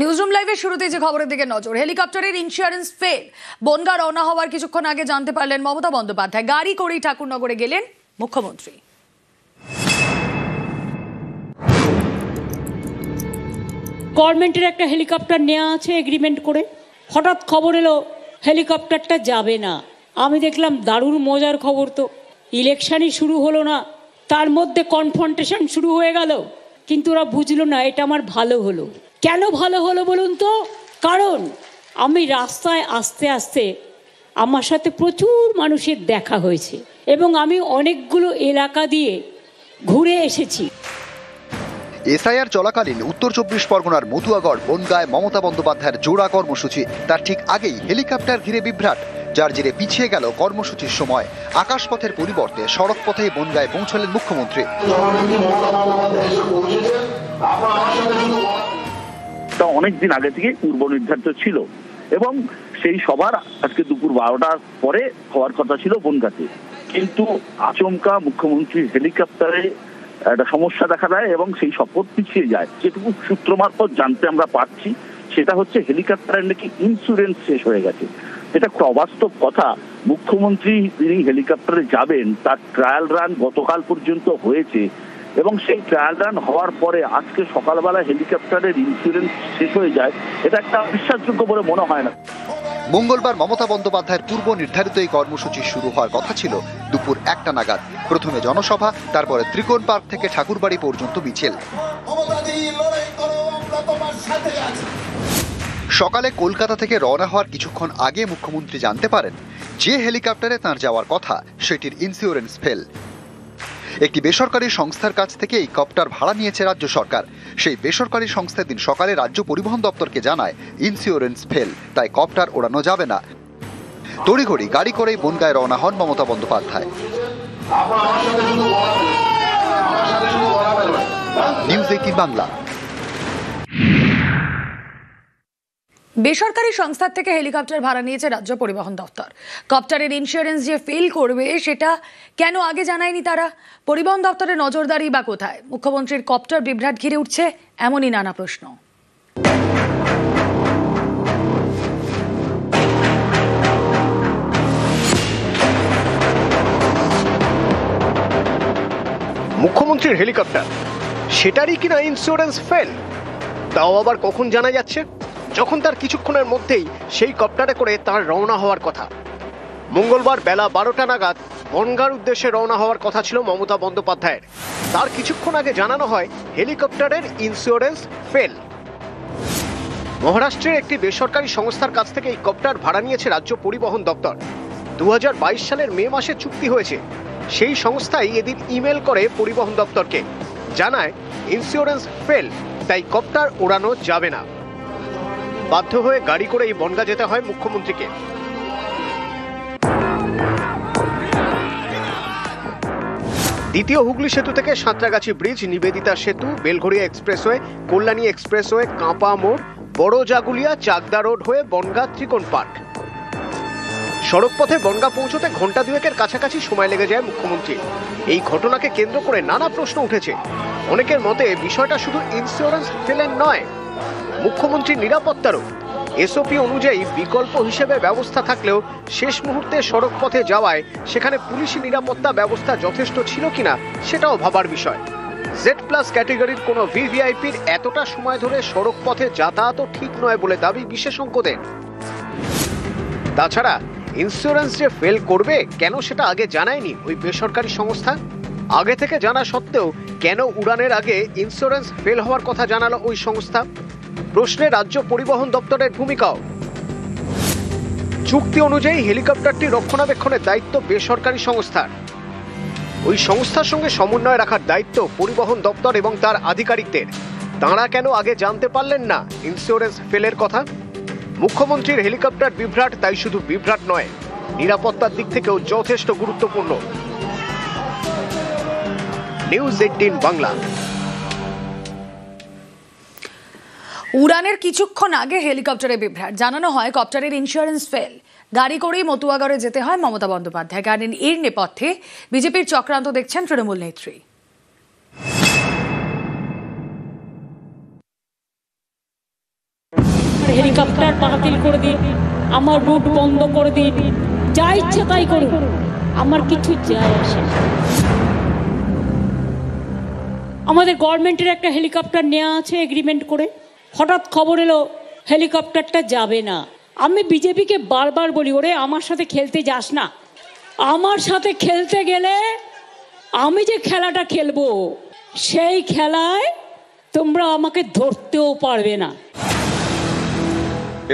Newsroom লাইভের শুরুতে যে খবরের দিকে নজর, হেলিকপ্টারের ইন্স্যুরেন্স ফেল। বনগাঁ রওনা হওয়ার কিছুক্ষণ আগে জানতে পারলেন মমতা বন্দ্যোপাধ্যায়। গাড়ি করেই ঠাকুরনগরে গেলেন মুখ্যমন্ত্রী। গভর্নমেন্টের একটা হেলিকপ্টার নেওয়া আছে এগ্রিমেন্ট করে, হঠাৎ খবর এলো হেলিকপ্টারটা যাবে না। আমি দেখলাম দারুণ মজার খবর, তো ইলেকশনই শুরু হলো না, তার মধ্যে কনফ্রন্টেশন শুরু হয়ে গেল। কিন্তু ওরা বুঝলো না এটা আমার ভালো হলো। কেন ভালো হলো বলুন তো? কারণ আমি রাস্তায় আস্তে আস্তে আমার সাথে প্রচুর মানুষের দেখা হয়েছে এবং আমি অনেকগুলো এলাকা দিয়ে ঘুরে এসেছি। এসআইআর চলাকালীন উত্তর 24 পরগনার মতুয়াগড় বনগাঁয় মমতা বন্দ্যোপাধ্যায়ের জোড়া কর্মসূচি। তার ঠিক আগেই হেলিকপ্টার ঘিরে বিভ্রাট, যার জেরে পিছিয়ে গেল কর্মসূচির সময়। আকাশপথের পরিবর্তে সড়ক পথেই বনগাঁয় পৌঁছলেন মুখ্যমন্ত্রী। অনেকদিন আগে থেকে পূর্ব নির্ধারিত ছিল এবং সেই সবার আজকে দুপুর 12টার পরে হওয়ার কথা ছিল বনগাঁতে, কিন্তু আচমকা মুখ্যমন্ত্রীর হেলিকপ্টারে একটা সমস্যা দেখা দেয় এবং সেই শপথ পিছিয়ে যায়। যেটুকু সূত্র মারফত জানতে আমরা পারছি সেটা হচ্ছে হেলিকপ্টারের নাকি ইন্স্যুরেন্স শেষ হয়ে গেছে। এটা একটা অবাস্তব কথা। মুখ্যমন্ত্রী তিনি হেলিকপ্টারে যাবেন, তার ট্রায়াল রান গতকাল পর্যন্ত হয়েছে এবং সেই ট্রায়াল রান হওয়ার পরে আজকে সকালবেলা হেলিকপ্টারের ইন্স্যুরেন্স শেষ হয়ে যায়, এটা একটা বিশ্বাসযোগ্য বলে মনে হয় না। মঙ্গলবার মমতা বন্দ্যোপাধ্যায়ের পূর্ব নির্ধারিত এই কর্মসূচি শুরু হওয়ার কথা ছিল দুপুর 1টা নাগাদ। প্রথমে জনসভা, তারপরে ত্রিকোণ পার্ক থেকে ঠাকুরবাড়ি পর্যন্ত মিছিল। সকালে কলকাতা থেকে রওনা হওয়ার কিছুক্ষণ আগে মুখ্যমন্ত্রী জানতে পারেন যে হেলিকপ্টারে তাঁর যাওয়ার কথা সেটির ইন্স্যুরেন্স ফেল। একটি বেসরকারি সংস্থার কাছ থেকে এই কপ্টার ভাড়া নিয়েছে রাজ্য সরকার। সেই বেসরকারি সংস্থা দিন সকালে রাজ্য পরিবহন দপ্তরকে জানায় ইন্স্যুরেন্স ফেল, তাই কপ্টার ওড়ানো যাবে না। তড়িঘড়ি গাড়ি করেই বনগাঁয় রওনা হন মমতা বন্দ্যোপাধ্যায়। নিউজ 18 বাংলা। বেসরকারি সংস্থার থেকে হেলিকপ্টার ভাড়া নিয়েছে রাজ্য পরিবহন দপ্তর। কপ্টারের ইন্স্যুরেন্স যে ফেল করবে সেটা কেন আগে জানায়নি তারা? পরিবহন দপ্তরের নজরদারি বা কোথায়? মুখ্যমন্ত্রীর কপ্টার বিভ্রাট ঘিরে উঠছে এমনই নানা প্রশ্ন। মুখ্যমন্ত্রীর হেলিকপ্টার, সেটারই কিনা ইন্স্যুরেন্স ফেল, তাও আবার কখন জানা যাচ্ছে? যখন তার কিছুক্ষণের মধ্যেই সেই কপ্টারে করে তার রওনা হওয়ার কথা। মঙ্গলবার বেলা 12টা নাগাদ বনগাঁর উদ্দেশ্যে রওনা হওয়ার কথা ছিল মমতা বন্দ্যোপাধ্যায়ের। তার কিছুক্ষণ আগে জানানো হয় হেলিকপ্টারের ইন্স্যুরেন্স ফেল। মহারাষ্ট্রের একটি বেসরকারি সংস্থার কাছ থেকে এই কপ্টার ভাড়া নিয়েছে রাজ্য পরিবহন দপ্তর। 2022 সালের মে মাসে চুক্তি হয়েছে। সেই সংস্থাই এদিন ইমেল করে পরিবহন দপ্তরকে, জানায় ইন্স্যুরেন্স ফেল, তাই কপ্টার ওড়ানো যাবে না। বাধ্য হয়ে গাড়ি করে এই বনগাঁ যেতে হয় মুখ্যমন্ত্রীকে। দ্বিতীয় হুগলি সেতু থেকে সাঁতরাগাছি ব্রিজ, নিবেদিতা সেতু, বেলঘড়িয়া এক্সপ্রেসওয়ে, কল্যাণী এক্সপ্রেসওয়ে, কাঁপা মোড়, বড় জাগুলিয়া, চাকদা রোড হয়ে বনগাঁ ত্রিকোণ পার্ক। সড়কপথে বনগাঁ পৌঁছতে ঘন্টা দুয়েকের কাছাকাছি সময় লেগে যায় মুখ্যমন্ত্রী। এই ঘটনাকে কেন্দ্র করে নানা প্রশ্ন উঠেছে। অনেকের মতে বিষয়টা শুধু ইন্স্যুরেন্স ফেলের নয়, মুখ্যমন্ত্রীর নিরাপত্তারও। এসওপি অনুযায়ী বিকল্প হিসেবে ব্যবস্থা থাকলেও শেষ মুহূর্তে সড়ক পথে যাওয়ায় সেখানে পুলিশি নিরাপত্তা ব্যবস্থা যথেষ্ট ছিল কিনা সেটাও ভাবার বিষয়। Z+ ক্যাটেগরির কোনো ভিভিআইপির এতটা সময় ধরে সড়ক পথে যাতায়াতও ঠিক নয় বলে দাবি বিশেষজ্ঞদের। তাছাড়া ইন্স্যুরেন্স যে ফেল করবে কেন সেটা আগে জানায়নি ওই বেসরকারি সংস্থা? আগে থেকে জানা সত্ত্বেও কেন উড়ানের আগে ইন্স্যুরেন্স ফেল হওয়ার কথা জানালো ওই সংস্থা? প্রশ্নে রাজ্য পরিবহন দপ্তরের ভূমিকাও। চুক্তি অনুযায়ী হেলিকপ্টারটি রক্ষণাবেক্ষণের দায়িত্ব বেসরকারি সংস্থার। ওই সংস্থার সঙ্গে সমন্বয় রাখার দায়িত্ব পরিবহন দপ্তর এবং তার আধিকারিকদের। তাঁরা কেন আগে জানতে পারলেন না ইন্স্যুরেন্স ফেলের কথা? মুখ্যমন্ত্রীর হেলিকপ্টার বিভ্রাট তাই শুধু বিভ্রাট নয়, নিরাপত্তার দিক থেকেও যথেষ্ট গুরুত্বপূর্ণ। নিউজ 18 বাংলা। উড়ানের কিছুক্ষণ আগে হেলিকপ্টারে বিভ্রাট, জানানো হয় কপ্টারের ইন্স্যুরেন্স ফেল। গাড়ি করেই মতুয়াগড়ে যেতে হয় মমতা বন্দ্যোপাধ্যায়। কারণ এর নেপথ্যে বিজেপির চক্রান্ত দেখছেন তৃণমূল নেত্রী। হেলিকপ্টার বাতিল করে দিন, আমার রুট বন্ধ করে দিন, যা ইচ্ছে তাই করুন, আমার কিছু যায় আসে না। আমাদের গভর্নমেন্টের একটা হেলিকপ্টার নেওয়া আছে এগ্রিমেন্ট করে, হঠাৎ খবর এলো হেলিকপ্টারটা যাবে না। আমি বিজেপিকে বারবার বলি, ওরে আমার সাথে খেলতে যাস না, আমার সাথে খেলতে গেলে আমি যে খেলাটা খেলবো সেই খেলায় তোমরা আমাকে ধরতেও পারবে না।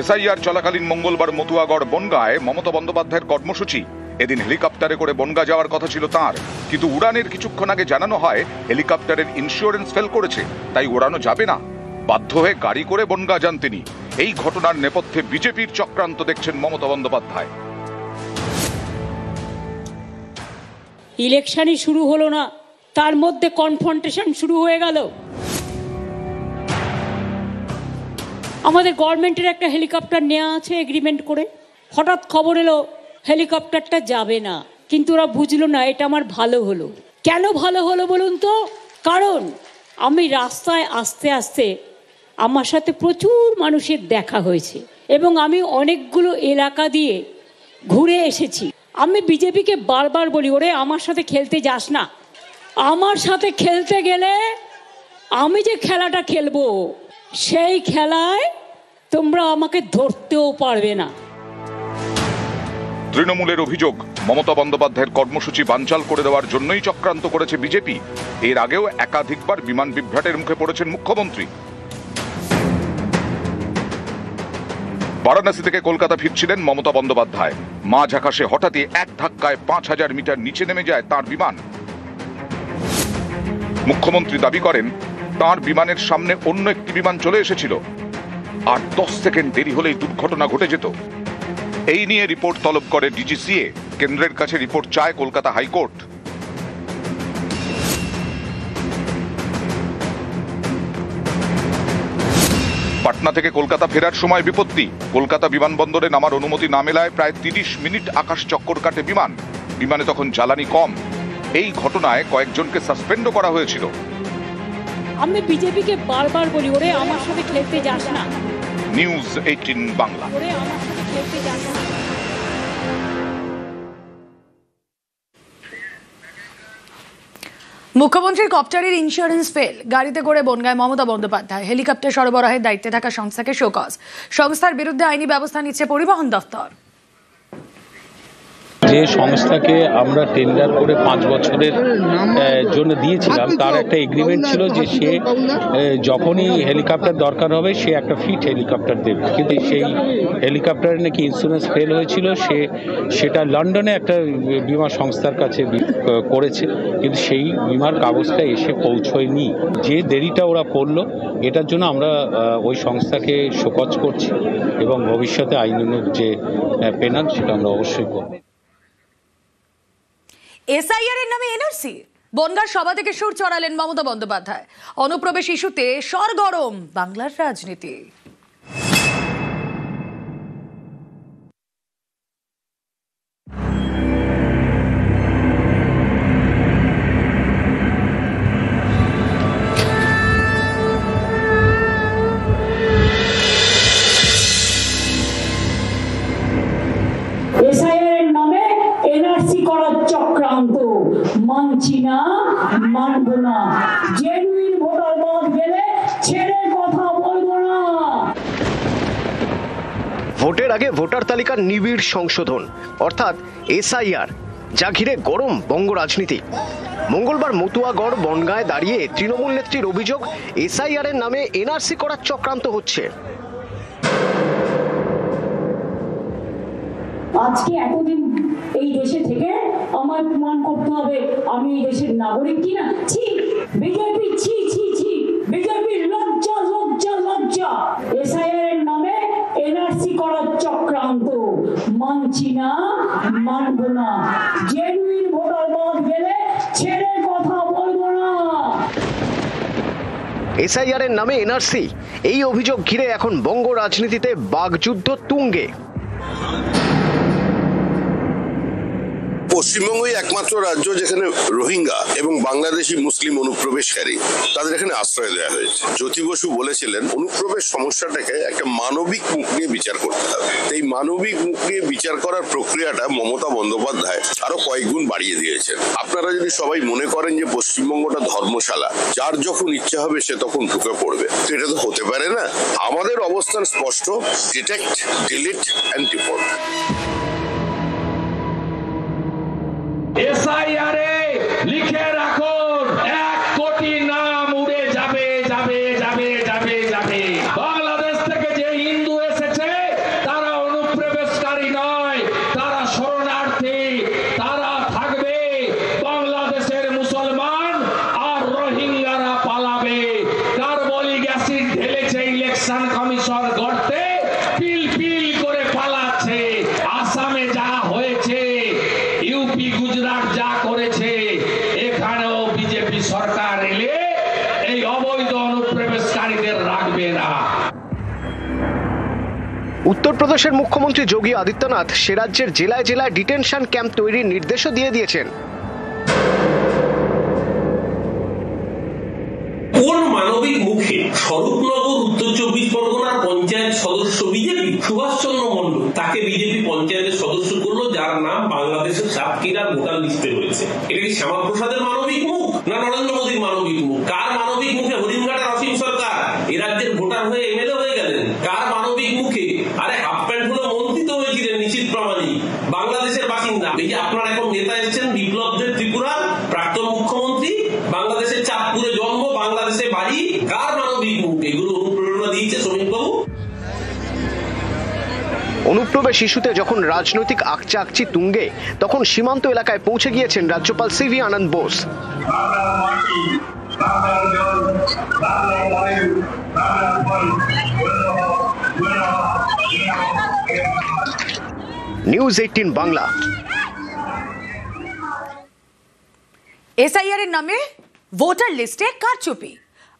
এসআইআর চলাকালীন মঙ্গলবার মতুয়াগড় বনগাঁয় মমতা বন্দ্যোপাধ্যায়ের কর্মসূচি। এদিন হেলিকপ্টারে করে বনগাঁ যাওয়ার কথা ছিল তাঁর, কিন্তু উড়ানের কিছুক্ষণ আগে জানানো হয় হেলিকপ্টারের ইন্স্যুরেন্স ফেল করেছে, তাই ওড়ানো যাবে না। বাধ্য হয়ে গাড়ি করে বনগাঁ যান তিনি। এই ঘটনার নেপথ্যে বিজেপির চক্রান্ত দেখছেন মমতা বন্দ্যোপাধ্যায়। ইলেকশনই শুরু হলো না, তার মধ্যে কনফ্রন্টেশন শুরু হয়ে গেল। আমাদের গভর্নমেন্টের একটা হেলিকপ্টার নেওয়া আছে এগ্রিমেন্ট করে, হঠাৎ খবর এলো হেলিকপ্টারটা যাবে না, কিন্তু ওরা বুঝলো না এটা আমার ভালো হলো। কেন ভালো হলো বলুন তো? কারণ আমি রাস্তায় আস্তে আস্তে আমার সাথে প্রচুর মানুষের দেখা হয়েছে এবং আমি অনেকগুলো এলাকা দিয়ে ঘুরে এসেছি। আমি বিজেপিকে বারবার বলি, ওরে আমার সাথে খেলতে যাস না, আমার সাথে খেলতে গেলে আমি যে খেলাটা খেলবো সেই খেলায় তোমরা আমাকে ধরতেও পারবে না। তৃণমূলের অভিযোগ, মমতা বন্দ্যোপাধ্যায়ের কর্মসূচি বানচাল করে দেওয়ার জন্যই চক্রান্ত করেছে বিজেপি। এর আগেও একাধিকবার বিমান বিভ্রাটের মুখে পড়েছেন মুখ্যমন্ত্রী। বারাণসী থেকে কলকাতা ফিরছিলেন মমতা বন্দ্যোপাধ্যায়। মাঝ আকাশে হঠাৎই এক ধাক্কায় 5000 মিটার নিচে নেমে যায় তাঁর বিমান। মুখ্যমন্ত্রী দাবি করেন তাঁর বিমানের সামনে অন্য একটি বিমান চলে এসেছিল, আর 10 সেকেন্ড দেরি হলেই দুর্ঘটনা ঘটে যেত। এই নিয়ে রিপোর্ট তলব করে ডিজিসিএ। কেন্দ্রের কাছে রিপোর্ট চায় কলকাতা হাইকোর্ট। পাটনা থেকে কলকাতা ফেরার সময় বিপত্তি। কলকাতা বিমানবন্দরে নামার অনুমতি না মেলায় প্রায় 30 মিনিট আকাশ চক্কর কাটে বিমান। বিমানে তখন জ্বালানি কম। এই ঘটনায় কয়েকজনকে সাসপেন্ডও করা হয়েছিল। আমি বিজেপিকে বারবার বলি, ওরে আমার সাথে খেলতে যাস না। নিউজ 18 বাংলা। ওরে আমার সাথে খেলতে যাস না। মুখ্যমন্ত্রীর কপ্টারের ইন্স্যুরেন্স ফেল, গাড়িতে করে বনগাঁয় মমতা বন্দ্যোপাধ্যায়। হেলিকপ্টার সরবরাহের দায়িত্বে থাকা সংস্থাকে শোকজ। সংস্থার বিরুদ্ধে আইনি ব্যবস্থা নিচ্ছে পরিবহন দফতর। যে সংস্থাকে আমরা টেন্ডার করে 5 বছরের জন্য দিয়েছিলাম, তার একটা এগ্রিমেন্ট ছিল যে সে যখনই হেলিকপ্টার দরকার হবে সে একটা ফিট হেলিকপ্টার দেবে, কিন্তু সেই হেলিকপ্টারে নাকি ইন্স্যুরেন্স ফেল হয়েছিল। সেটা লন্ডনে একটা বিমা সংস্থার কাছে করেছে, কিন্তু সেই বিমার কাগজটা এসে পৌঁছয়নি। যে দেরিটা ওরা করলো, এটার জন্য আমরা ওই সংস্থাকে শোকজ করছি এবং ভবিষ্যতে আইনানুগ যে পেনাল সেটা আমরা অবশ্যই করব। এসআইআর এর নামে এনআরসি, বনগাঁর সভা থেকে সুর চড়ালেন মমতা বন্দ্যোপাধ্যায়। অনুপ্রবেশ ইস্যুতে সরগরম বাংলার রাজনীতি। এসআইআর নামে এনআরসি করার চক্রান্ত মানছি না, মানব না। জেনুইন ভোটার বাদ গেলে ছেড়ে কথা বলবো না। ভোটের আগে ভোটার তালিকার নিবিড় সংশোধন অর্থাৎ এসআইআর, যা ঘিরে গরম বঙ্গ রাজনীতি। মঙ্গলবার মতুয়াগড় বনগাঁয় দাঁড়িয়ে তৃণমূল নেত্রীর অভিযোগ, এসআইআর এর নামে এনআরসি করার চক্রান্ত হচ্ছে। আজকে এতদিন এই দেশে থেকে আমার প্রমাণ করতে হবে আমি এই দেশের নাগরিক কিনা। ছি বিজেপি, ছি ছি ছি বিজেপি, লজ্জা লজ্জা লজ্জা। এসআইআর এর নামে এনআরসি করার চক্রান্ত মানছি না, মানব না। জেনুইন ভোটার বাদ গেলে ছেড়ে কথা বলবো না। এসআইআর এর নামে এনআরসি, এই অভিযোগ ঘিরে এখন বঙ্গ রাজনীতিতে বাকযুদ্ধ তুঙ্গে। পশ্চিমবঙ্গই একমাত্র রাজ্য যেখানে রোহিঙ্গা এবং বাংলাদেশি মুসলিম অনুপ্রবেশকারী তাদের এখানে আশ্রয় দেওয়া হয়েছে। জ্যোতি বসু বলেছিলেন অনুপ্রবেশ সমস্যাটাকে একটা মানবিক মুখ নিয়ে বিচার করতে হবে। এই মানবিক মুখ নিয়ে বিচার করার প্রক্রিয়াটা মমতা বন্দ্যোপাধ্যায় আরো কয়েক গুণ বাড়িয়ে দিয়েছেন। আপনারা যদি সবাই মনে করেন যে পশ্চিমবঙ্গটা ধর্মশালা, যার যখন ইচ্ছা হবে সে তখন ঢুকে পড়বে, তো এটা তো হতে পারে না। আমাদের অবস্থান স্পষ্ট, ডিটেক্ট, ডিলিট এন্ড ডিপোর্ট। এসআইআরে লিখে রাখুন 1 কোটি নাম উড়ে যাবে যাবে যাবে যাবে যাবে। বাংলাদেশ থেকে যে হিন্দু এসেছে তারা অনুপ্রবেশকারী নয়, তারা শরণার্থী। তারা থাকবে, বাংলাদেশের মুসলমান আর রোহিঙ্গারা পালাবে। কার্বলিক অ্যাসিড ঢেলেছে ইলেকশন কমিশন গর্তে, পিল পিল করে পালাচ্ছে। আসামে যা হয়েছে, ইউপি গুজরাট যা করেছে, এখানেও বিজেপি সরকার এলে এই অবৈধ অনুপ্রবেশকারীদের রাখবে না। উত্তরপ্রদেশের মুখ্যমন্ত্রী যোগী আদিত্যনাথ সে রাজ্যের জেলায় জেলায় ডিটেনশন ক্যাম্প তৈরির নির্দেশও দিয়ে দিয়েছেন। কোন মানবিক মুখে স্বরূপনগর উত্তর 24 পরগনার পঞ্চায়েত সদস্য বিজেপি সুভাষচন্দ্র মন্ডল তাকে বিজেপি পঞ্চায়েতের সদস্য করলো, যার নাম বাংলাদেশের সাতক্ষীরার ভোটার লিস্টে রয়েছে? এটা কি শ্যামাপ্রসাদের মানবিক মুখ না নরেন্দ্র মোদীর মানবিক মুখ? কার মানবিক মুখে হরিণঘাটার অসীম সরকার এ রাজ্যের ভোটার হয়ে এমএলএ হয়ে গেলেন? কার মানবিক মুখে আরে হাফ প্যান্ট হলো মন্ত্রী তো হয়েছিলেন নিশ্চিত প্রামাণিক, বাংলাদেশের বাসিন্দা? এই যে আপনার এখন নেতা এসেছেন বিপ্লবদের ত্রিপুরা প্রাক্তন মুখ্যমন্ত্রী, বাংলাদেশের চাঁদপুরে জন্ম, বাংলাদেশে বাড়ি, কার মানবিক মুখ? এগুলো অনুপ্রেরণা দিয়েছে শ্রমিকবাবু। অনুপ্রবেশ ইস্যুতে যখন রাজনৈতিক আকচাকচি তুঙ্গে, তখন সীমান্ত এলাকায় পৌঁছে গিয়েছেন রাজ্যপাল সিভি আনন্দ বোস। নিউজ 18 বাংলা। এসআইআর এর নামে ভোটার লিস্টে কারচুপি,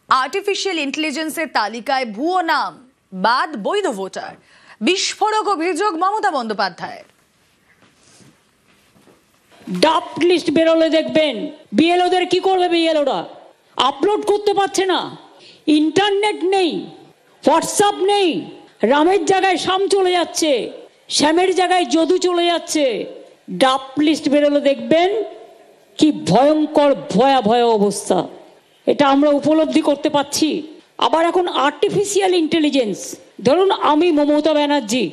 আর্টিফিশিয়াল ইন্টেলিজেন্সের তালিকায় ভুয়ো নাম, বাদ বৈধ ভোটার, বিস্ফোরক অভিযোগ মমতা বন্দ্যোপাধ্যায়। ড্রাফট লিস্ট বেরোলে দেখবেন বিএলওদের কি করবে? বিএলওরা আপলোড করতে পারছে না, ইন্টারনেট নেই, হোয়াটসঅ্যাপ নেই, রামের জায়গায় শ্যাম চলে যাচ্ছে, শ্যামের জায়গায় যদু চলে যাচ্ছে। ড্রাফট লিস্ট বেরোলে দেখবেন কি ভয়ঙ্কর ভয়াবহ অবস্থা, এটা আমরা উপলব্ধি করতে পারছি। আবার এখন আর্টিফিশিয়াল ইন্টেলিজেন্স, ধরুন আমি মমতা ব্যানার্জি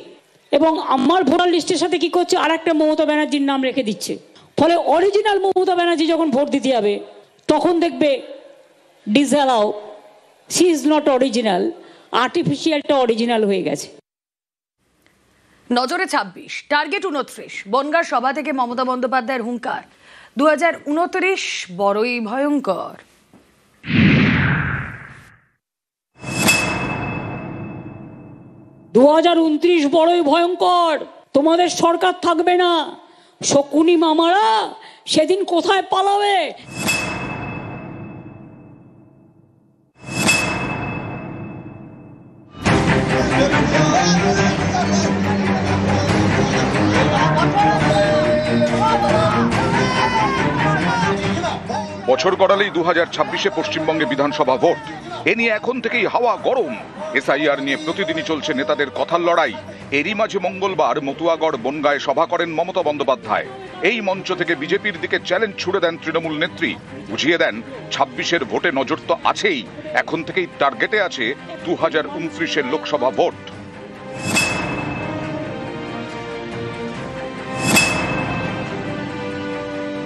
এবং আমার ভোটার লিস্টের সাথে কি করছে, আর একটা মমতা ব্যানার্জির নাম রেখে দিচ্ছে। ফলে অরিজিনাল মমতা ব্যানার্জি যখন ভোট দিতে যাবে তখন দেখবে disallow, she is not original, আর্টিফিশিয়ালটা অরিজিনাল হয়ে গেছে। নজরে 26, টার্গেট 29, বনগাঁর সভা থেকে মমতা বন্দ্যোপাধ্যায়ের হুঙ্কার, 2029 বড়ই ভয়ঙ্কর। বড়ই ভয়ঙ্কর, তোমাদের সরকার থাকবে না, শকুনি মামারা সেদিন কোথায় পালাবে? বছর গড়ালেই 2026-এ পশ্চিমবঙ্গে বিধানসভা ভোট। এ নিয়ে এখন থেকেই হাওয়া গরম। এসআইআর নিয়ে প্রতিদিনই চলছে নেতাদের কথার লড়াই। এরই মাঝে মঙ্গলবার মতুয়াগড় বনগাঁয় সভা করেন মমতা বন্দ্যোপাধ্যায়। এই মঞ্চ থেকে বিজেপির দিকে চ্যালেঞ্জ ছুড়ে দেন তৃণমূল নেত্রী, বুঝিয়ে দেন 26-এর ভোটে নজর তো আছেই, এখন থেকেই টার্গেটে আছে 2029-এর লোকসভা ভোট।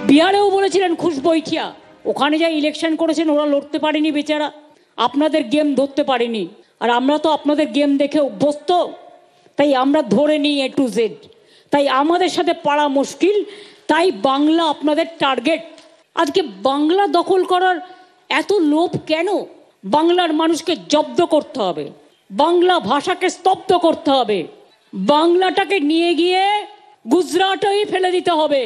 বিহারেও বলেছিলেন খুশবৈঠিয়া, ওখানে যা ইলেকশন করেছেন ওরা লড়তে পারেনি বেচারা, আপনাদের গেম ধরতে পারেনি। আর আমরা তো আপনাদের গেম দেখে অভ্যস্ত, তাই আমরা ধরে নিই A to Z, তাই আমাদের সাথে পারা মুশকিল, তাই বাংলা আপনাদের টার্গেট। আজকে বাংলা দখল করার এত লোভ কেন? বাংলার মানুষকে জব্দ করতে হবে, বাংলা ভাষাকে স্তব্ধ করতে হবে, বাংলাটাকে নিয়ে গিয়ে গুজরাটেই ফেলে দিতে হবে।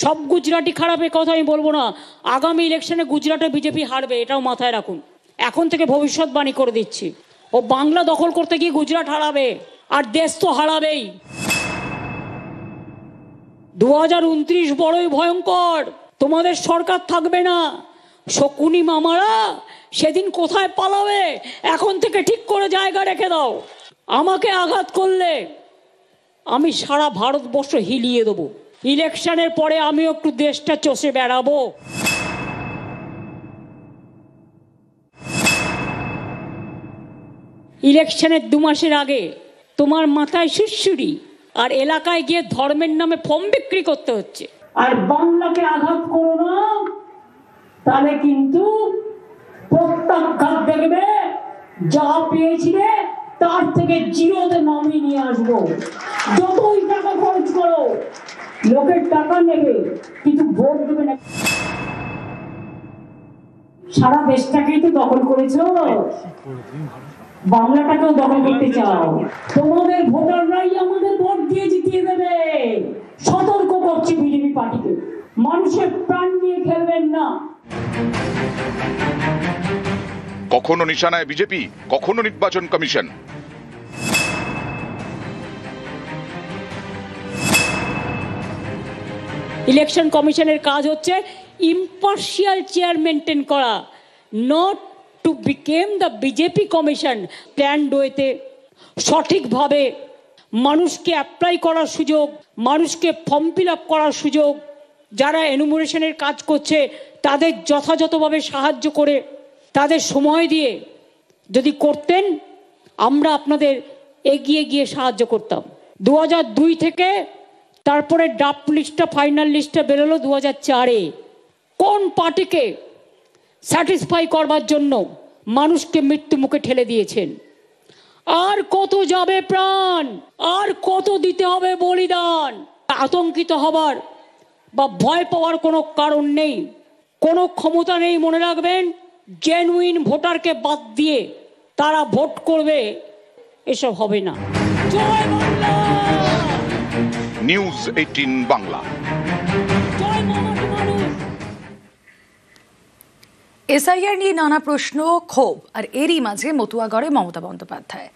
সব গুজরাটি খারাপ এ কথা আমি বলবো না, আগামী ইলেকশনে গুজরাটে বিজেপি হারবে, এটাও মাথায় রাখুন। এখন থেকে ভবিষ্যৎবাণী করে দিচ্ছি, ও বাংলা দখল করতে গিয়ে গুজরাট হারাবে, আর দেশ তো হারাবেই। 2029 বড়ই ভয়ঙ্কর, তোমাদের সরকার থাকবে না। শকুনি মামারা সেদিন কোথায় পালাবে, এখন থেকে ঠিক করে জায়গা রেখে দাও। আমাকে আঘাত করলে আমি সারা ভারতবর্ষ হিলিয়ে দেবো। ইলেকশনের পরে আমিও একটু দেশটা চষে বেড়াবো। ইলেকশনের 2 মাসের আগে তোমার মাথায় সুরসুরি, আর এলাকায় গিয়ে ধর্মের নামে ফর্ম বিক্রি করতে হচ্ছে। আর বাংলাকে আঘাত করো না, তাহলে কিন্তু প্রত্যাঘাত দেখবে, যা পেয়েছিলে তার থেকে জিরোতে নামিয়ে নিয়ে আসবো। যতই টাকা খরচ করো, লোকের টাকা নেবে কিন্তু ভোট দেবে না। সারা দেশটাকেই তো দখল করেছো, বাংলাটাকেও দখল করতে চাও। তোমাদের ভোটাররাই আমাদের ভোট দিয়ে জিতিয়ে দেবে। সতর্ক করছি বিজেপি পার্টিকে, মানুষের প্রাণ নিয়ে খেলবেন না। কখনো নিশানায় বিজেপি, কখনো নির্বাচন কমিশন। ইলেকশন কমিশনের কাজ হচ্ছে ইম্পার্শিয়াল চেয়ার মেনটেন করা, not to become the BJP commission. Planned ওয়েতে সঠিকভাবে মানুষকে অ্যাপ্লাই করার সুযোগ, মানুষকে ফর্ম ফিল আপ করার সুযোগ, যারা এনুমারেশনের কাজ করছে তাদের যথাযথভাবে সাহায্য করে, তাদের সময় দিয়ে যদি করতেন, আমরা আপনাদের এগিয়ে গিয়ে সাহায্য করতাম। 2002 থেকে তারপরে ড্রাফট লিস্টটা, ফাইনাল লিস্টটা বেরোলো 2004-এ। কোন পার্টিকে স্যাটিসফাই করবার জন্য মানুষকে মৃত্যু মুখে ঠেলে দিয়েছেন? আর কত যাবে প্রাণ, আর কত দিতে হবে বলিদান? আতঙ্কিত হবার বা ভয় পাওয়ার কোনো কারণ নেই, কোনো ক্ষমতা নেই। মনে রাখবেন, জেনুইন ভোটারকে বাদ দিয়ে তারা ভোট করবে, এসব হবে না। জয় বাংলা। নিউজ 18 বাংলা। জয় মমতা মানুষ। এসআইআর নিয়ে নানা প্রশ্ন, ক্ষোভ, আর এরই মাঝে মতুয়াগড়ে মমতা বন্দ্যোপাধ্যায়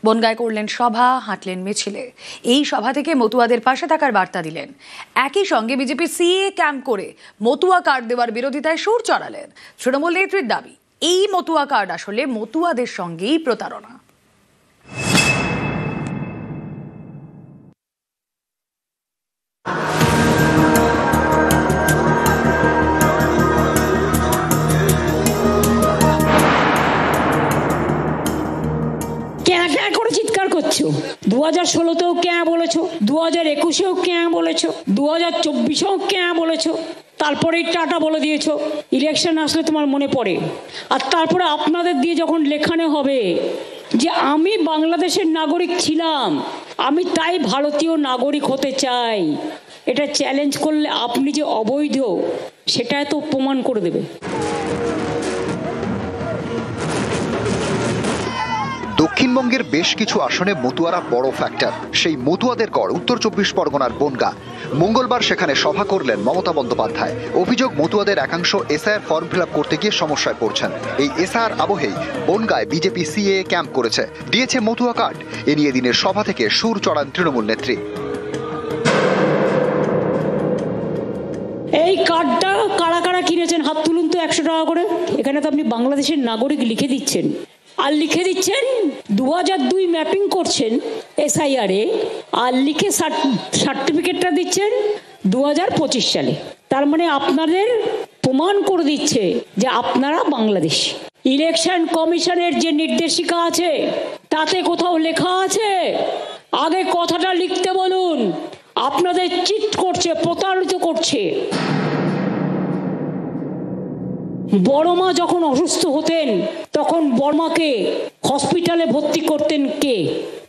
বনগাঁয় করলেন সভা, হাঁটলেন মিছিলে। এই সভা থেকে মতুয়াদের পাশে থাকার বার্তা দিলেন। একই সঙ্গে বিজেপি সিএ ক্যাম্প করে মতুয়া কার্ড দেওয়ার বিরোধিতায় সুর চড়ালেন। তৃণমূল নেত্রীর দাবি, এই মতুয়া কার্ড আসলে মতুয়াদের সঙ্গেই প্রতারণা। চিৎকার করছো, 2016-তেও ক্যাঁ বলেছো, 2021-এও ক্যাঁ বলেছো, 2024-এও ক্যাঁ বলেছো, তারপরে টাটা বলে দিয়েছো। ইলেকশন আসলে তোমার মনে পড়ে। আর তারপরে আপনাদের দিয়ে যখন লেখানো হবে যে আমি বাংলাদেশের নাগরিক ছিলাম, আমি তাই ভারতীয় নাগরিক হতে চাই, এটা চ্যালেঞ্জ করলে আপনি যে অবৈধ সেটা তো প্রমাণ করে দেবে। দক্ষিণবঙ্গের বেশ কিছু আসনে মতুয়ারা বড় ফ্যাক্টর। সেই মতুয়াদের গড় উত্তর 24 পরগনার বনগাঁ। মঙ্গলবার সেখানে সভা করলেন মমতা বন্দ্যোপাধ্যায়। অভিযোগ, মতুয়াদের একাংশ এসআইআর ফর্ম ফিল আপ করতে গিয়ে সমস্যায় পড়ছেন। এই এসআইআর আবহেই বনগাঁয় বিজেপি সিএ ক্যাম্প করেছে, দিয়েছে মতুয়া কার্ড। এ নিয়ে দিনের সভা থেকে সুর চড়ান তৃণমূল নেত্রী। এই কার্ডটা কারা কারা কিনেছেন হাত তুলুন তো, 100 টাকা করে। এখানে তো আপনি বাংলাদেশের নাগরিক লিখে দিচ্ছেন, আর লিখে দিচ্ছেন 2002 ম্যাপিং করছেন এসআইআরে, আর লিখে সার্টিফিকেটটা দিচ্ছেন 2025 সালে। তার মানে আপনাদের প্রমাণ করে দিচ্ছে যে আপনারা বাংলাদেশ। ইলেকশন কমিশনের যে নির্দেশিকা আছে তাতে কোথাও লেখা আছে? আগে কথাটা লিখতে বলুন। আপনাদের চিট করছে, প্রতারিত করছে। বড়মা যখন অসুস্থ হতেন তখন বড়মাকে হসপিটালে ভর্তি করতেন কে?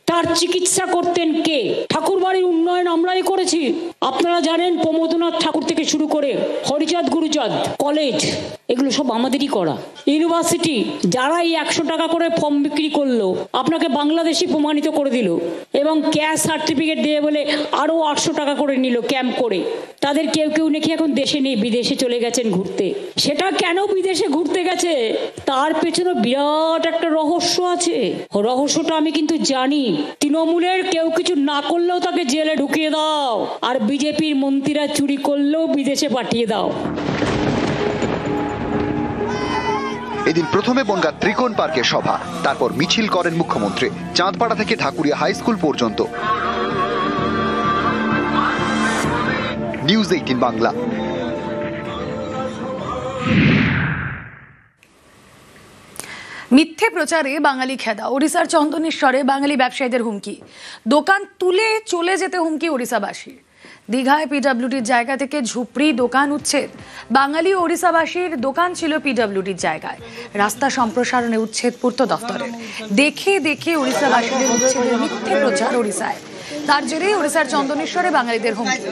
তার চিকিৎসা করতেন কে? ঠাকুরবাড়ির উন্নয়ন আমরাই করেছি। আপনারা জানেন, প্রমোদনাথ ঠাকুর থেকে শুরু করে হরিচাঁদ গুরুচাঁদ কলেজ, এগুলো সব আমাদেরই করা। ইউনিভার্সিটি যারা এই 100 টাকা করে ফর্ম বিক্রি করলো, আপনাকে বাংলাদেশি প্রমাণিত করে দিল এবং ক্যাশ সার্টিফিকেট দিয়ে বলে আরও 800 টাকা করে নিল ক্যাম্প করে। তাদের কেউ কেউ নাকি এখন দেশে নেই, বিদেশে চলে গেছেন ঘুরতে। সেটা কেন বিদেশে ঘুরতে গেছে তার পেছনে বিরাট একটা রহস্য আছে। রহস্যটা আমি কিন্তু জানি। তৃণমূলের কেউ কিছু না করলেও তাকে জেলে ঢুকিয়ে দাও, আর বিজেপির মন্ত্রীরা চুরি করলেও বিদেশে পাঠিয়ে দাও। এদিন প্রথমে বনগাঁ ত্রিকোণ পার্কে সভা, তারপর মিছিল করেন মুখ্যমন্ত্রী চাঁদপাড়া থেকে ঢাকুরিয়া হাই স্কুল পর্যন্ত। নিউজ 18 বাংলা। মিথ্যে প্রচারে বাঙালি খেদা, ওড়িশার চন্দনেশ্বরে বাঙালি ব্যবসায়ীদের হুমকি, দোকান তুলে চলে যেতে হুমকি ওড়িশাবাসীর। দীঘায় পিডব্লিউডির জায়গা থেকে ঝুপড়ি দোকান উচ্ছেদ, বাঙালি ও ওড়িশাবাসীর দোকান ছিল পিডব্লিউডির জায়গায়, রাস্তা সম্প্রসারণে উচ্ছেদ পূর্ত দফতরের। দেখে দেখে ওড়িশাবাসীদের উচ্ছেদের মিথ্যে প্রচার ওড়িশায়, তার জেরেই ওড়িশার চন্দনেশ্বরে বাঙালিদের হুমকি।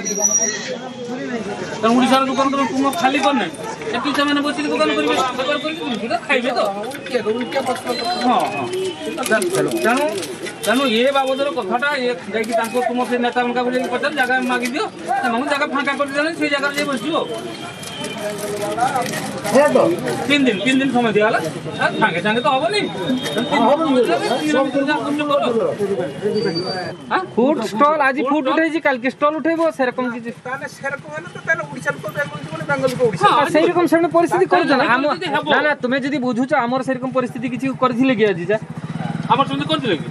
ওড়িশার দোকান তো খালি করনে এটি ସେମାନେ বসিলে দোকান করিবে, বেপার করিবে, সেটা খাইবে তো। তেଣୁ ତେଣୁ ଏ ବାବଦର କଥାଟା ଯାଇକି ତାଙ୍କୁ ତୁମ ସେ ନେତାମାନଙ୍କ ଯାଇକି ପଚାର, ଜାଗା ମାଗି ଦିଅ, ସେମାନଙ୍କୁ ଜାଗା ଫାଙ୍କା କରିଦେଲେ ସେଇ ଜାଗାରେ ଯାଇ ବସିଯିବ। 3 ଦିନ ସମୟ ଦିଆହେଲା, ସାଙ୍ଗେ ସାଙ୍ଗେ ତ ହବନି। ফুড স্টল আজ ফুড উঠেছি, কালকে স্টল উঠেব, সেরকম কিছু সেইরকম সেরকম পরিস্থিতি করছ না। না না তুমি যদি বুঝুছ আমার সেরকম পরিস্থিতি কিছু করেছিলে কি আজ যা আমার সঙ্গে করছিলে কি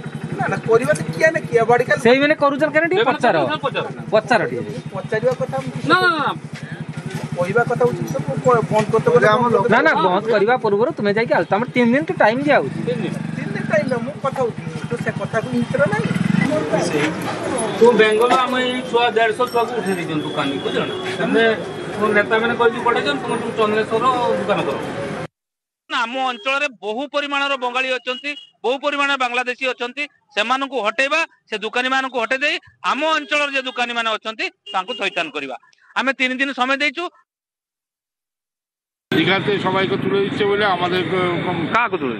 না করিবা তো কি না কি বাড়ি কাল সেই মানে করুছন কেন ঠিক পচার পচার ঠিক পচারিবা কথা না না কইবা কথা উচিত সব বন্ধ করতে বলে না না বন্ধ করিবা পূর্বରୁ তুমি যাই কি তোমার 3 দিন তো টাইম দিয়া হচ্ছে 3 দিন টাইম না মু কথা উচিত তো সে কথা কো ইন্টর নাই তো বেঙ্গল আমি 150 টাকা উঠে দিছন দোকান নি বুঝছ না তুমি নেতা মানে কইছি পড়েছন তুমি চন্দ্রেশ্বর দোকান করো না। ଆମ ଅଞ୍ଚଳରେ ବହୁ ପରିମାଣର ବଙ୍ଗାଳୀ ଅଛନ୍ତି, ବହୁ ପରିମାଣର ବାଂଲାଦେଶୀ ଅଛନ୍ତି, ସେମାନଙ୍କୁ ହଟେଇବା, ସେ ଦୋକାନୀ ମାନଙ୍କୁ ହଟେଇ ଦେଇ ଆମ ଅଞ୍ଚଳର ଯେ ଦୋକାନୀ ମାନେ ଅଛନ୍ତି ତାଙ୍କୁ ଥଇଥାନ କରିବା। ଆମେ 3 দিন সময় দিয়েছু। দীঘাতে সবাইকে তুলে দিচ্ছে বলে আমাদের কাকে তুলে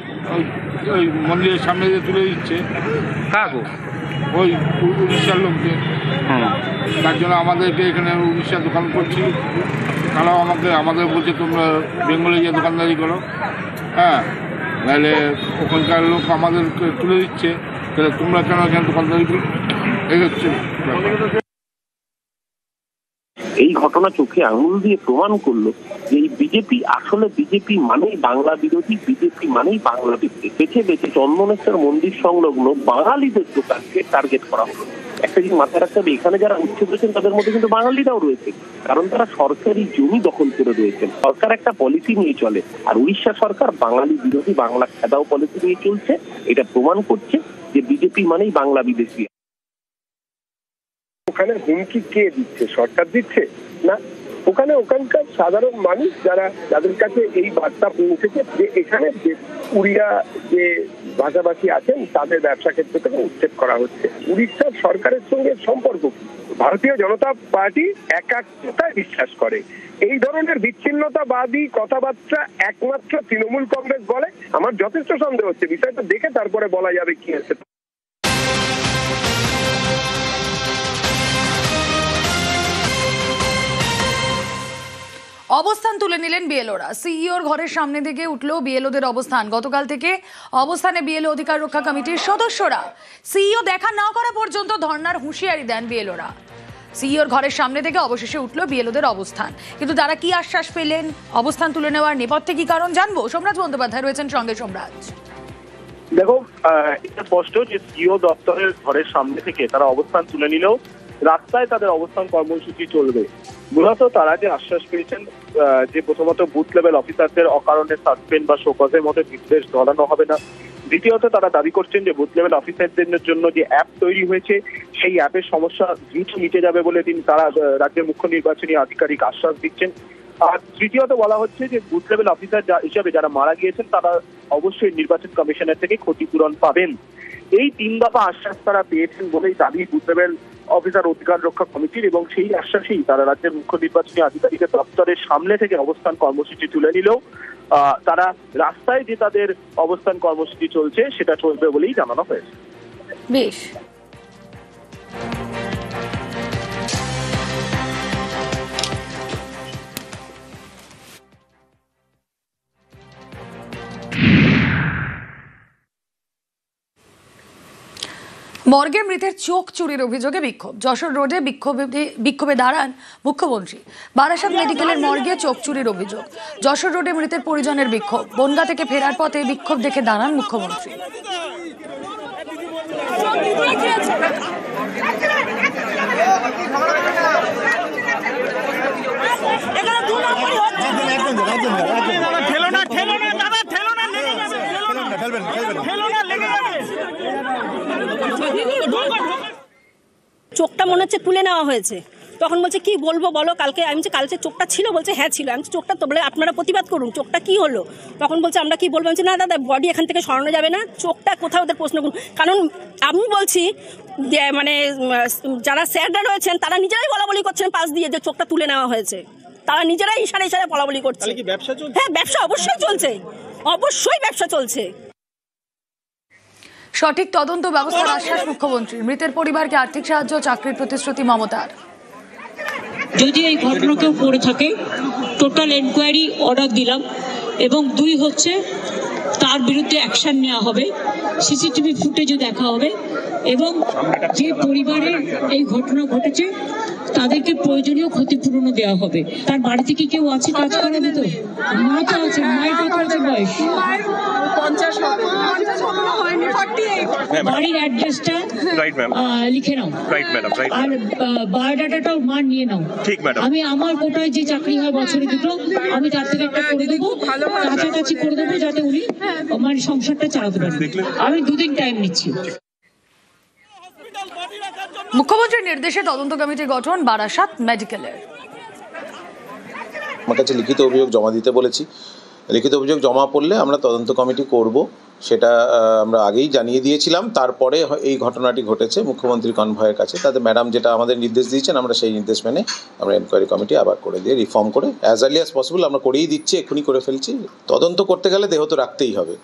ওই মন্দিরের সামনে যে তুলে দিচ্ছে কাকে ওই উড়িষ্যার লোককে, তার জন্য আমাদেরকে এখানে উড়িষ্যার দোকান করছি, তারাও আমাদের বলছে তোমরা বেঙ্গলে গিয়ে দোকানদারি করো। হ্যাঁ, নাহলে ওখানকার লোক আমাদেরকে তুলে দিচ্ছে, তাহলে তোমরা কেন এখানে দোকানদারি করো, এই হচ্ছে। এই ঘটনা চোখে আঙুল দিয়ে প্রমাণ করলো যে এই বিজেপি আসলে বিজেপি মানেই বাংলা বিরোধী, বিজেপি মানেই বাংলা বিরোধী। বেছে বেছে চন্দনেশ্বর মন্দির সংলগ্ন বাঙালিদের দোকানকে টার্গেট করা হলো। একটা জিনিস মাথায় রাখতে হবে, এখানে যারা উচ্ছেদ হয়েছেন তাদের মধ্যে কিন্তু বাঙালিরাও রয়েছে, কারণ তারা সরকারি জমি দখল করে রয়েছেন। সরকার একটা পলিসি নিয়ে চলে, আর উড়িষ্যা সরকার বাঙালি বিরোধী, বাংলা খেদাও পলিসি নিয়ে চলছে। এটা প্রমাণ করছে যে বিজেপি মানেই বাংলা বিদেশি। ওখানে হুমকি কে দিচ্ছে? সরকার দিচ্ছে না, ওখানে ওখানকার সাধারণ মানুষ যাদের কাছে এই বার্তা পৌঁছেছে যে এখানে উড়িয়া যে ভাষাভাষী আছেন তাদের ব্যবসা ক্ষেত্র থেকে উচ্ছেদ করা হচ্ছে। উড়িষ্যার সরকারের সঙ্গে সম্পর্ক ভারতীয় জনতা পার্টি একাত্মতায় বিশ্বাস করে। এই ধরনের বিচ্ছিন্নতাবাদী কথাবার্তা একমাত্র তৃণমূল কংগ্রেস বলে। আমার যথেষ্ট সন্দেহ হচ্ছে, বিষয়টা দেখে তারপরে বলা যাবে কি আছে। অবস্থান তুলে নিলেন বিএলওরা। সিইওর ঘরের সামনে থেকে উঠল বিএলওদের অবস্থান। গতকাল থেকে অবস্থানে বিএলও অধিকার রক্ষা কমিটির সদস্যরা। সিইও দেখা না করা পর্যন্ত ধর্নার হুঁশিয়ারি দেন বিএলওরা। সিইওর ঘরের সামনে থেকে অবশেষে উঠল বিএলওদের অবস্থান, কিন্তু তারা কি আশ্বাস পেলেন, অবস্থান তুলে নেওয়ার নেপথ্যে কি কারণ জানবো। সোমরাজ বন্দ্যোপাধ্যায় রয়েছেন সঙ্গে। সোমরাজ, দেখো, এটা স্পষ্ট যে সিইও দপ্তরের ঘরের সামনে থেকে তারা অবস্থান তুলে নিলেও রাস্তায় তাদের অবস্থান কর্মসূচি চলবে। মূলত তারা যে আশ্বাস পেয়েছেন যে প্রথমত বুথ লেভেল অফিসারদের অকারণে সাসপেন্ড বা শোকজের মতো নির্দেশ ধরানো হবে না। দ্বিতীয়ত তারা দাবি করছেন যে বুথ লেভেল অফিসারদের জন্য যে অ্যাপ তৈরি হয়েছে সেই অ্যাপের সমস্যা দ্রুত মিটে যাবে বলে তারা রাজ্যের মুখ্য নির্বাচনী আধিকারিক আশ্বাস দিচ্ছেন। আর তৃতীয়ত বলা হচ্ছে যে বুথ লেভেল অফিসার হিসাবে যারা মারা গিয়েছেন তারা অবশ্যই নির্বাচন কমিশনের থেকে ক্ষতিপূরণ পাবেন। এই 3 দফা আশ্বাস তারা পেয়েছেন বলেই দাবি বুথ লেভেল অফিসার অধিকার রক্ষা কমিটির, এবং সেই আশ্বাসেই তারা রাজ্যের মুখ্য নির্বাচনী আধিকারিকের দপ্তরের সামনে থেকে অবস্থান কর্মসূচি তুলে নিলেও তারা রাস্তায় যে তাদের অবস্থান কর্মসূচি চলছে সেটা চলবে বলেই জানানো হয়েছে। বেশ। মর্গে মৃতের চোখ চুরির অভিযোগে বিক্ষোভ। যশোর রোডে বিক্ষোভে দাঁড়ান মুখ্যমন্ত্রী। বারাসাত মেডিকেলের মর্গে চোখ চুরির অভিযোগ। যশোর রোডে মৃতের পরিজনের বিক্ষোভ। বনগা থেকে ফেরার পথে বিক্ষোভ দেখে দাঁড়ান মুখ্যমন্ত্রী। চোখটা মনে হচ্ছে তুলে নেওয়া হয়েছে। তখন বলছে কি বলবো বলো, কালকে আমি কালকে চোখটা ছিল, বলছে হ্যাঁ ছিল। আমি চোখটা তো বলে আপনারা প্রতিবাদ করুন, চোখটা কি হলো? তখন বলছে আমরা কি বলবো? না দাদা, বডি এখান থেকে সরানো যাবে না, চোখটা কোথাও ওদের প্রশ্ন করুন। কারণ আমি বলছি যে মানে যারা স্যাররা রয়েছেন তারা নিজেরাই বলাবলি করছেন পাশ দিয়ে যে চোখটা তুলে নেওয়া হয়েছে। তারা নিজেরাই ইশারায় বলাবলি করছে। হ্যাঁ, ব্যবসা অবশ্যই চলছে, অবশ্যই ব্যবসা চলছে। সঠিক তদন্ত ব্যবস্থার আশ্বাস মুখ্যমন্ত্রীর। মৃতের পরিবারকে আর্থিক সাহায্য, চাকরির প্রতিশ্রুতি মমতার। যদি এই ঘটনা কেউ করে থাকে টোটাল এনকোয়ারি অর্ডার দিলাম, এবং 2 হচ্ছে তার বিরুদ্ধে অ্যাকশন নেওয়া হবে, সিসিটিভি ফুটেজও দেখা হবে, এবং যে পরিবারের এই ঘটনা ঘটেছে তাদেরকে প্রয়োজনীয় ক্ষতিপূরণও দেওয়া হবে। তার বাড়িতে কি কেউ আছে কাজ করার মতো? মা তো আছে, মায়ের কত আছে বয়স? বাড়ির অ্যাড্রেসটা লিখে নাও, আর বায়োডাটাটাও মা নিয়ে নাও। আমি আমার কোটায় যে চাকরি হয় বছরে 2টো, আমি তার থেকে একটা করে দেবো, কাছাকাছি করে দেবো, যাতে উনি মানে সংসারটা চালাতে পারেন। আমি 2 দিন টাইম নিচ্ছি। মুখ্যমন্ত্রীর নির্দেশে তদন্ত কমিটি গঠন বারাসাত মেডিকেলের। আমার কাছে লিখিত অভিযোগ জমা দিতে বলেছি। লিখিত অভিযোগ জমা পড়লে আমরা তদন্ত কমিটি করব, সেটা আমরা আগেই জানিয়ে দিয়েছিলাম। তারপরে এই ঘটনাটি ঘটেছে মুখ্যমন্ত্রীর কনভয়ের কাছে, তাতে ম্যাডাম যেটা আমাদের নির্দেশ দিয়েছেন আমরা সেই নির্দেশ মেনে আমরা এনকোয়ারি কমিটি আবার করে দিয়ে রিফর্ম করে অ্যাজ আর্লি অ্যাজ পসিবল আমরা করেই দিচ্ছি, এক্ষুনি করে ফেলছি। তদন্ত করতে গেলে দেহ তো রাখতেই হবে।